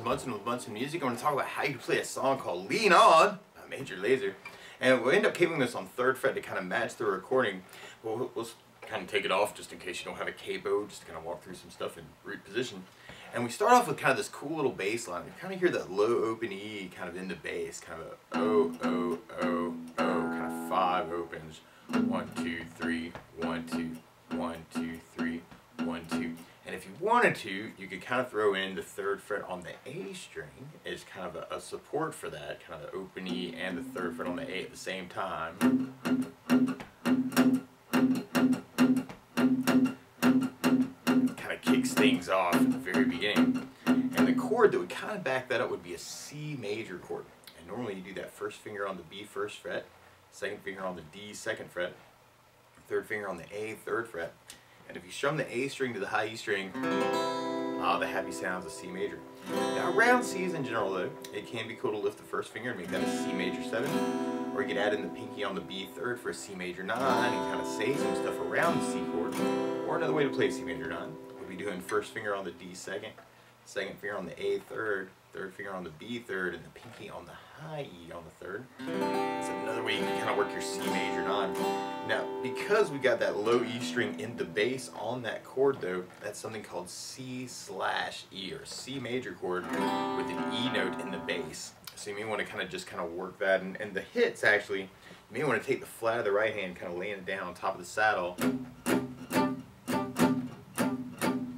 Bunsen with Bunsen Music. I'm going to talk about how you play a song called Lean On by Major Lazer. And we'll end up keeping this on 3rd fret to kind of match the recording. We'll kind of take it off just in case you don't have a capo, just to kind of walk through some stuff in root position. And we start off with kind of this cool little bass line. You kind of hear that low open E kind of in the bass, kind of a O, O, O, O, kind of 5 opens. 1, 2, 3, 1, 2, 1, 2, 3, 1, 2. And if you wanted to, you could kind of throw in the 3rd fret on the A string as kind of a support for that, kind of the open E and the 3rd fret on the A at the same time. Kind of kicks things off at the very beginning. And the chord that would kind of back that up would be a C major chord. And normally you do that first finger on the B 1st fret, 2nd finger on the D 2nd fret, 3rd finger on the A 3rd fret. And if you strum the A string to the high E string, the happy sounds of C major. Now around C's in general though, it can be cool to lift the 1st finger and make that a C major 7. Or you could add in the pinky on the B 3rd for a C major 9 and kind of say some stuff around the C chord. Or another way to play C major 9 would be doing 1st finger on the D 2nd, 2nd finger on the A 3rd, 3rd finger on the B 3rd, and the pinky on the high E on the 3rd. That's another way you can kind of work your C major 9. Now, because we got that low E string in the bass on that chord though, that's something called C/E, or C major chord with an E note in the bass. So you may want to kind of work that, and the hits actually, you may want to take the flat of the right hand, kind of laying it down on top of the saddle.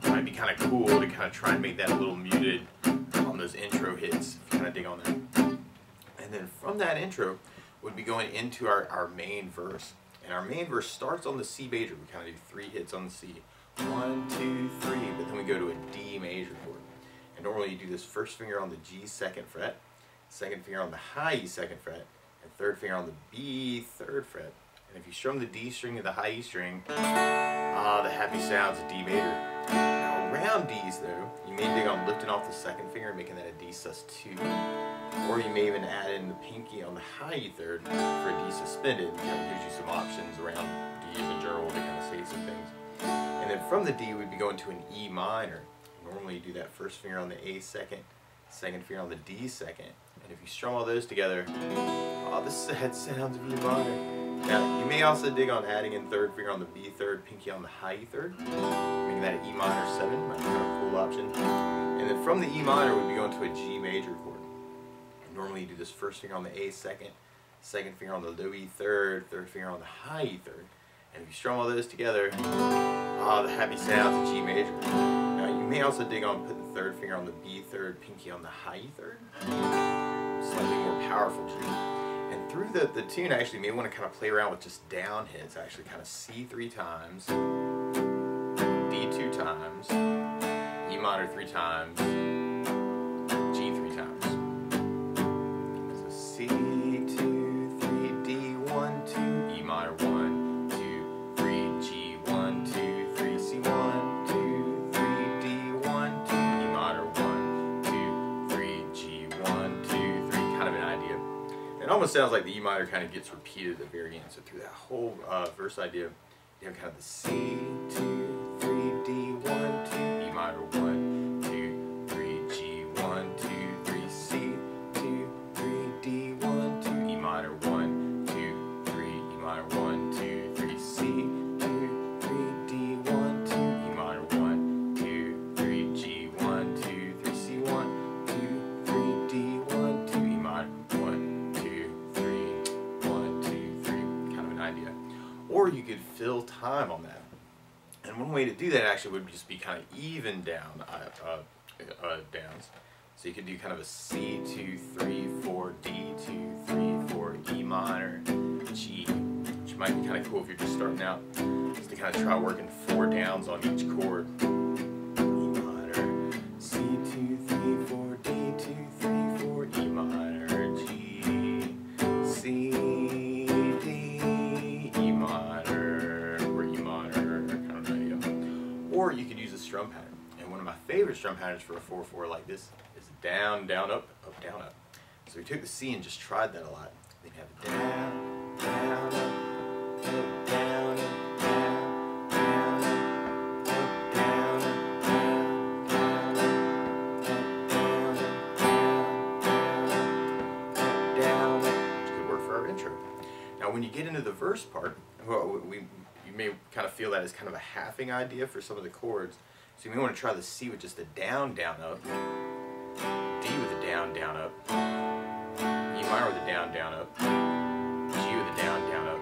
Might be kind of cool to kind of try and make that a little muted on those intro hits, if you kind of dig on that. And then from that intro, would be going into our main verse. And our main verse starts on the C major. We kind of do 3 hits on the C. 1, 2, 3, but then we go to a D major chord. And normally you do this 1st finger on the G 2nd fret, 2nd finger on the high E 2nd fret, and 3rd finger on the B 3rd fret. And if you strum the D string to the high E string, the happy sounds of D major. Now around D's though, you may dig on lifting off the 2nd finger and making that a D sus2. Or you may even add in the pinky on the high E 3rd for a D suspended. It kind of gives you some options around D's in general to kind of say some things. And then from the D, we'd be going to an E minor. Normally you do that 1st finger on the A 2nd, 2nd finger on the D 2nd. And if you strum all those together, the sad sounds of E minor. Now, you may also dig on adding in 3rd finger on the B 3rd, pinky on the high E 3rd, making that an E minor 7, might be kind of a cool option. And then from the E minor, we'd be going to a G major chord. Normally you do this 1st finger on the A 2nd, 2nd finger on the low E 3rd, 3rd finger on the high E 3rd. And if you strum all those together, the happy sounds of G major. Now you may also dig on putting the 3rd finger on the B 3rd, pinky on the high E 3rd. Slightly more powerful G. And through the tune actually you may want to kind of play around with just down hits, actually kind of C 3 times, D 2 times, E minor 3 times, G 3 times. So C 2, 3, D 1, 2, E minor 1, 2, 3, G 1, 2, 3, C 1, 2, 3, D 1, 2, E minor 1, 2, 3, G 1, 2, 3, kind of an idea. It almost sounds like the E minor kind of gets repeated at the very end. So through that whole verse idea, you have kind of the C, 2, 3, D 1, 2, E minor 1, 2, 3, G 1, 2, 3, C, 2, 3, D 1, 2, E minor 1, 2, 3, E minor 1, 2, 3, C, 2, 3, D 1, 2, E minor 1, 2, 3, G 1, 2, 3, C 1, 2, 3, D 1, 2, E minor 1, 2, 3, 1, 2, 3, kind of an idea. Or you could fill time on that. And one way to do that actually would just be kind of even down downs. So you could do kind of a C 2 3 4 D 2 3 4 E minor G, which might be kind of cool if you're just starting out, just to kind of try working 4 downs on each chord. E minor C 2 3 4 D 2 3 4 E minor G C D E minor or E minor, kind of idea. Or you could use a strum pattern. And one of my favorite strum patterns for a 4/4 like this is down, down, up, down, up. So we took the C and just tried that a lot. Then you have down, down, up, down, up, down, down, up, down, up, down, down, up, down, up, intro. Now when you get into the verse part, well, you may kind of feel that as kind of a halving idea for some of the chords. So you may want to try the C with just a down, down, up, D with a down, down, up, E minor with a down, down, up, G with a down, down, up,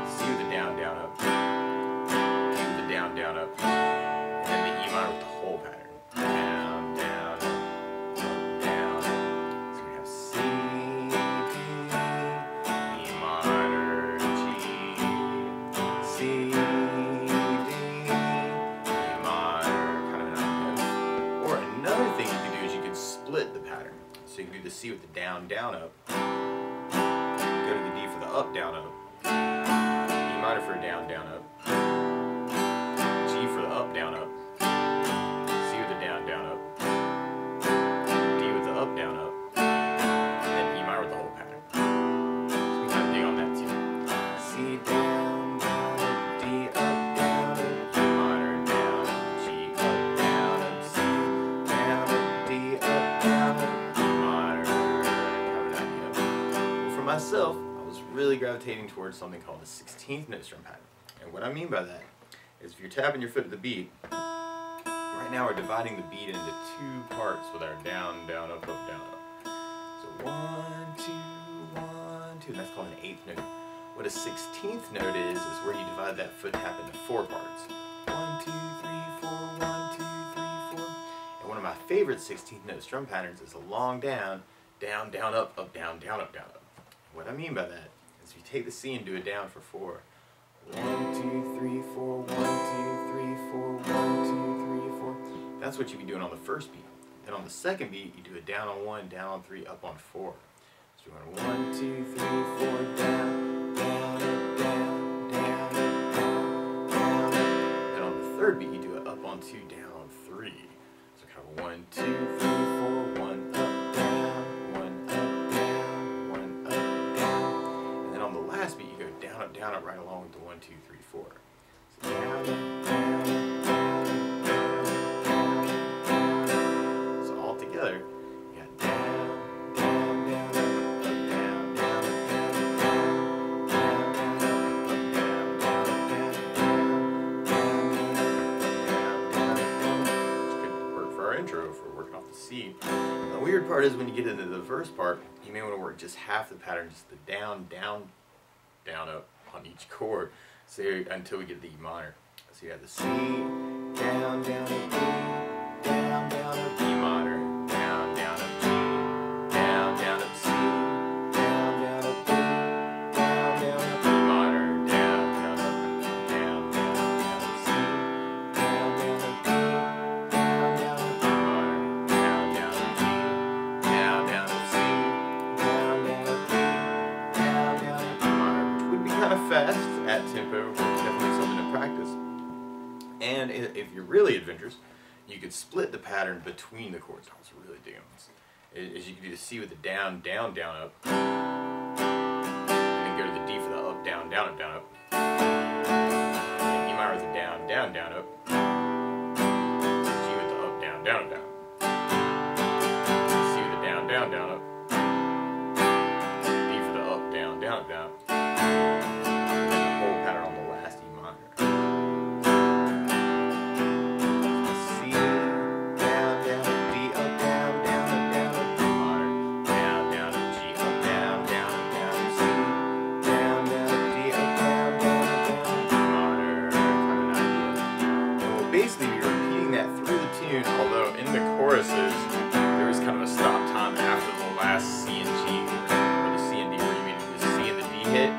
C with a down, down, up, D with a down, down, up, and then the E minor with the whole pattern. Down, down, up, down. So we have C, D, E minor, G, C, D, E minor, kind of an idea. Or another thing you can do is you can split the pattern. So you can do the C with the down, down, up, go to the D for the up, down, up, E minor for a down, down, up, G for the up, down, up, C with the down, down, up, D with the up, down, up, and then E minor with the whole pattern. So we kind of dig on that too. C down, down, up, D up, down, up, E minor, down, up, G up, down, up, C down, up, D up, down, up, E minor, kind of an idea. Well, for myself, I was really gravitating towards something called the 16th note strum pattern. And what I mean by that is if you're tapping your foot to the beat, right now we're dividing the beat into two parts with our down, down, up, down, up. So 1, 2, 1, 2, and that's called an 8th note. What a 16th note is where you divide that foot tap into 4 parts. 1, 2, 3, 4, 1, 2, 3, 4. And one of my favorite 16th note strum patterns is a long down, down, down, up, down, down, up, down, up. What I mean by that is if you take the C and do a down for 4. 1, 2, 3, 4, 1, 2, 3, 4, 1, 2, 3, 4. That's what you'd be doing on the first beat. Then on the second beat, you do a down on 1, down on 3, up on 4. So you're going 1, 2, 3, 4, down, down, up, down, down, up, down, down, up. Then on the third beat, you do it up on 2, down on 3. So kind of 1, 2, 3, 4, 1, up, down, 1, up, down, 1, up, down. And then on the last beat, you go down, up, right along with the 1, 2, 3, 4. So down, up, down, down, down, down, down. So all together, you got down, down, down, up, down, down, up, down, down, down, up, down, down, down, down, down, down, down. Which could work for our intro if we're working off the C. And the weird part is when you get into the verse part, you may want to work just half the pattern, just the down, down, down, up on each chord, so until we get the E minor. So you have the C, down, down, up, D, down, down, up, E minor, down, down, up, G, down, down, up, C, down, down, up, D, down, down, up, E minor, down, down, up, down, down, down, up, C, down, down, up, D, down, down, up, E minor, down, down, up, G, down, down, up, C, down, down, up, D, down, down, up, E minor, which would be kind of fast at tempo, definitely something to practice. And if you're really adventurous, you could split the pattern between the chords. I was really digging this. Is you can do the C with the down, down, down, up, and then go to the D for the up, down, down, up, down, up. And E minor with the down, down, down, up. G with the up, down, down, up, down. C with the down, down, down, up. D for the up, down, down, up, down. And then the whole pattern on the last E minor. Basically, you're repeating that through the tune, although in the choruses, there was kind of a stop time after the last C and G, or the C and D, where you mean the C and the D hit,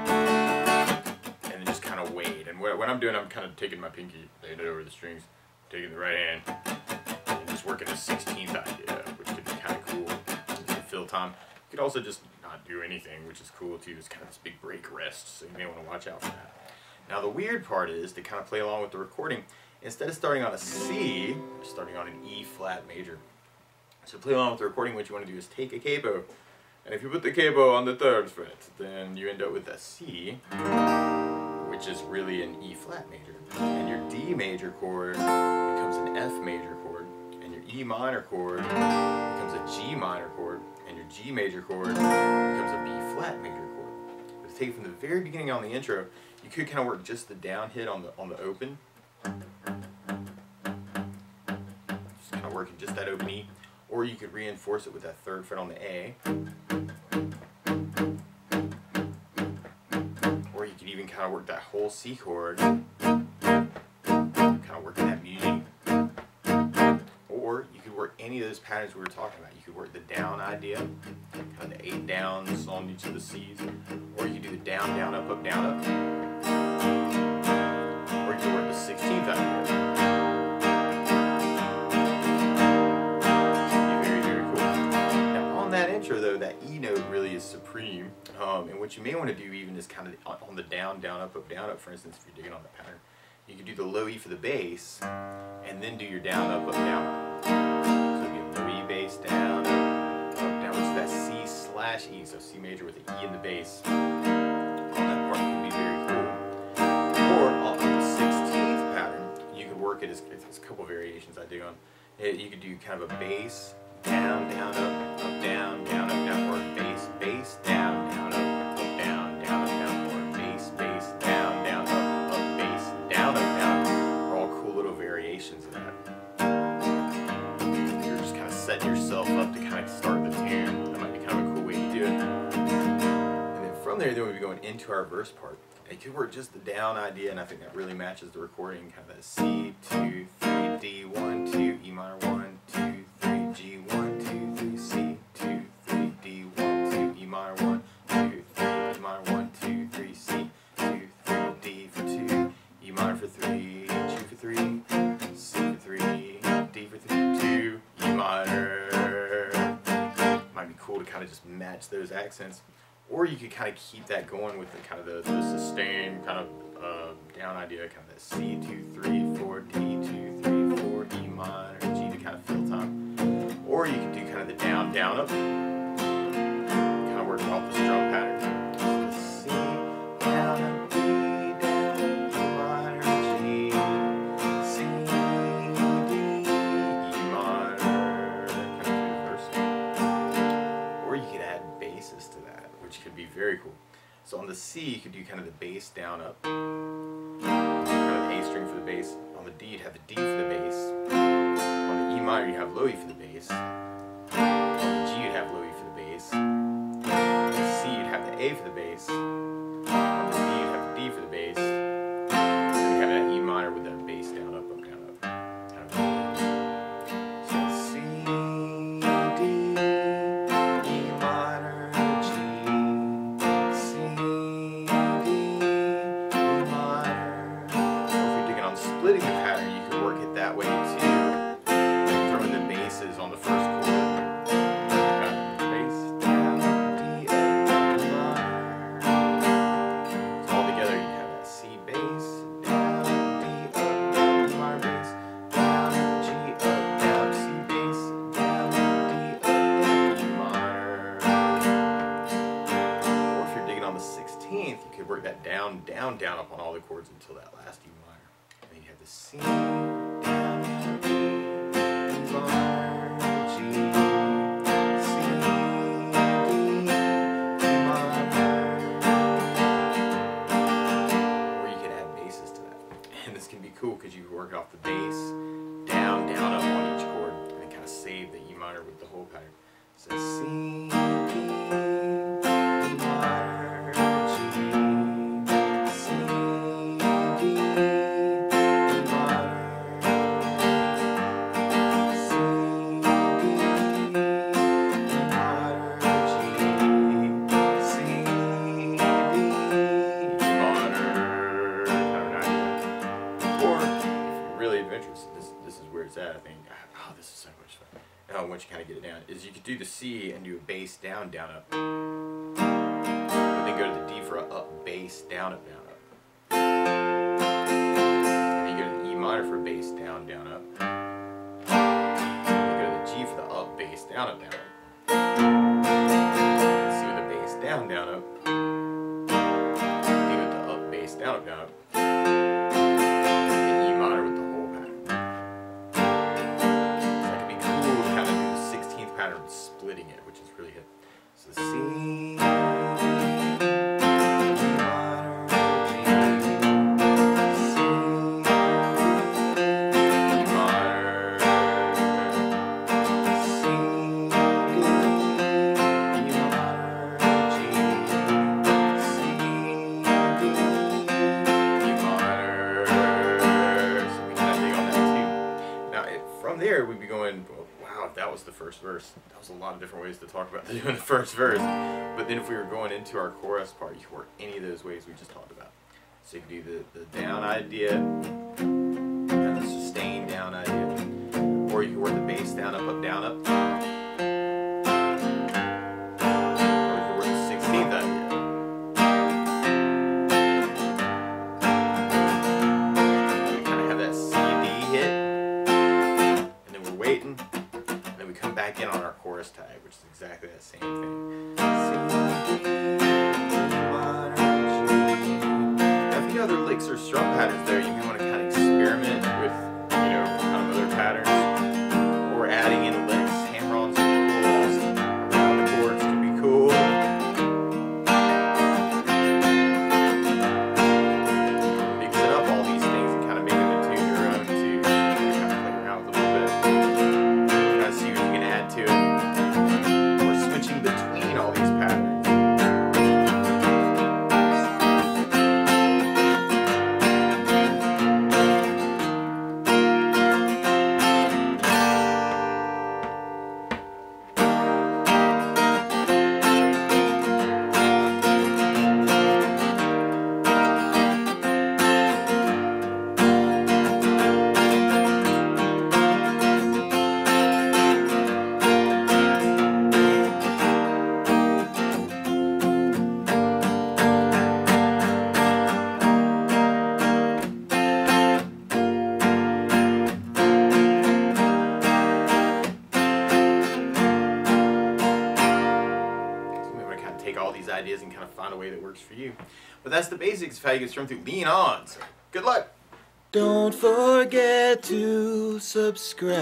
and then just kind of wait. And what I'm doing, I'm kind of taking my pinky, laying it over the strings, taking the right hand, and just working a 16th idea, which could be kind of cool. You can fill time. You could also just not do anything, which is cool too. It's kind of this big break rest, so you may want to watch out for that. Now the weird part is, to kind of play along with the recording, instead of starting on a C, you're starting on an E flat major. So to play along with the recording, what you want to do is take a capo, and if you put the capo on the 3rd fret, then you end up with a C, which is really an E flat major. And your D major chord becomes an F major chord, and your E minor chord becomes a G minor chord, and your G major chord becomes a B flat major take it from the very beginning on the intro, you could kind of work just the down hit on the open. Just kind of working just that open E. Or you could reinforce it with that third fret on the A. Or you could even kind of work that whole C chord. Kind of working that muting. Or you could work any of those patterns we were talking about. You could work the down idea, kind of the 8 downs on each of the C's. Or you could do the down, down, up, up, down, up. Or you could work the 16th idea. Though that E note really is supreme, and what you may want to do even is kind of on the down, down, up, for instance, if you're digging on the pattern, you can do the low E for the bass, and then do your down, up, down, up. So you get 3 bass, down, up, down, which is that C/E, so C major with the E in the bass. On that part can be very cool. Or on the 16th pattern, you could work it as a couple variations I dig on. You could do kind of a bass, down, down, up, down, down, up, down, or bass, bass, down, down, up, down, down, up, down, or bass, bass, down, down, up, bass, down, up, down. Are all cool little variations of that. You're just kind of setting yourself up to kind of start the tune. That might be kind of a cool way to do it. And then from there, we'll be going into our verse part. And you could work just the down idea, and I think that really matches the recording, kind of that C, 2, 3, D, 1, 2, E minor, 1, 2, 3, G, 1, 2, 3, C, 2, 3, D, 1, 2, E minor, 1, 2, 3, E minor, 1, 2, 3, C, 2, 3, D for 2, E minor for 3, G for 3, C for 3, D for 3, 2, E minor. Might be cool to kind of just match those accents. Or you could kind of keep that going with the kind of the sustained kind of down idea, kind of that C, 2, 3, 4, D, 2, 3, 4, E minor, G to kind of fill time. Or you can do kind of the down, down, up, kind of working off the strum pattern. So C, down, up, D, down, up, E minor, G, C, D, E minor, kind of do the verse. Or you could add basses to that, which could be very cool. So on the C, you could do kind of the bass, down, up, kind of the A string for the bass. On the D, you'd have the D for the bass. On the E minor, you have low E for the bass. On the G, you'd have low E for the bass. On the C, you'd have the A for the bass. On the D, you'd have the D for the bass. And you have that E minor with that bass, down, up, down, up. Kind of so C, D, E minor, G, C, D, E minor. Or if you're digging on splitting the pattern, you can work it that way too. Throwing the basses on the first chord. Bass, down, D, up, E minor. So all together you have that C bass, down, D, up, down, E minor bass, down, G, up, down, C bass, down, D, up, down, E minor. Or if you're digging on the 16th, you could work that down, down, down up on all the chords until that last E minor. And then you have the C, down, D, E minor, G, C, D, E minor. Or you could add basses to that. And this can be cool because you can work off the bass, down, down, up on each chord, and then kind of save the E minor with the whole pattern. So C, D, E minor, G, C, D, E minor, C, D, E minor, G, C, D, E minor. Or if you're really adventurous, this is where it's at, I think. Oh, this is so much fun. Once you kind of get it down, is you could do the C and do a bass, down, down, up. But then go to the D for a up, bass, down, up, down, up. And then you go to the E minor for a bass, down, down, up. And then you go to the G for the up, bass, down, up, down, up. And C with the bass, down, down, up. D with the up, bass, down, up, down, up. And E minor with the whole pattern. So that could be cool to kind of do the 16th pattern, splitting it, which is really good. So C, D, that was the first verse. That was a lot of different ways to talk about doing the first verse. But then if we were going into our chorus part, you could work any of those ways we just talked about. So you could do the down idea, and the sustain down idea, or you could work the bass down, up, down, up. Or you could work the 16th idea. We kind of have that C, D hit, and then we're waiting, and then we come back in on our chorus tag, which is exactly that same thing. Other licks or strum patterns there, you may want to kind of experiment with, you know, kind of other patterns, or adding in licks, hammer-ons can be cool, around the chords can be cool. Mixing up all these things and kind of making them tune your own too. Kind of play around with a little bit, kind of see what you can add to it. We're switching between all these patterns. Take all these ideas and kind of find a way that works for you. But that's the basics of how you get strum through. Lean on. So good luck. Don't forget to subscribe.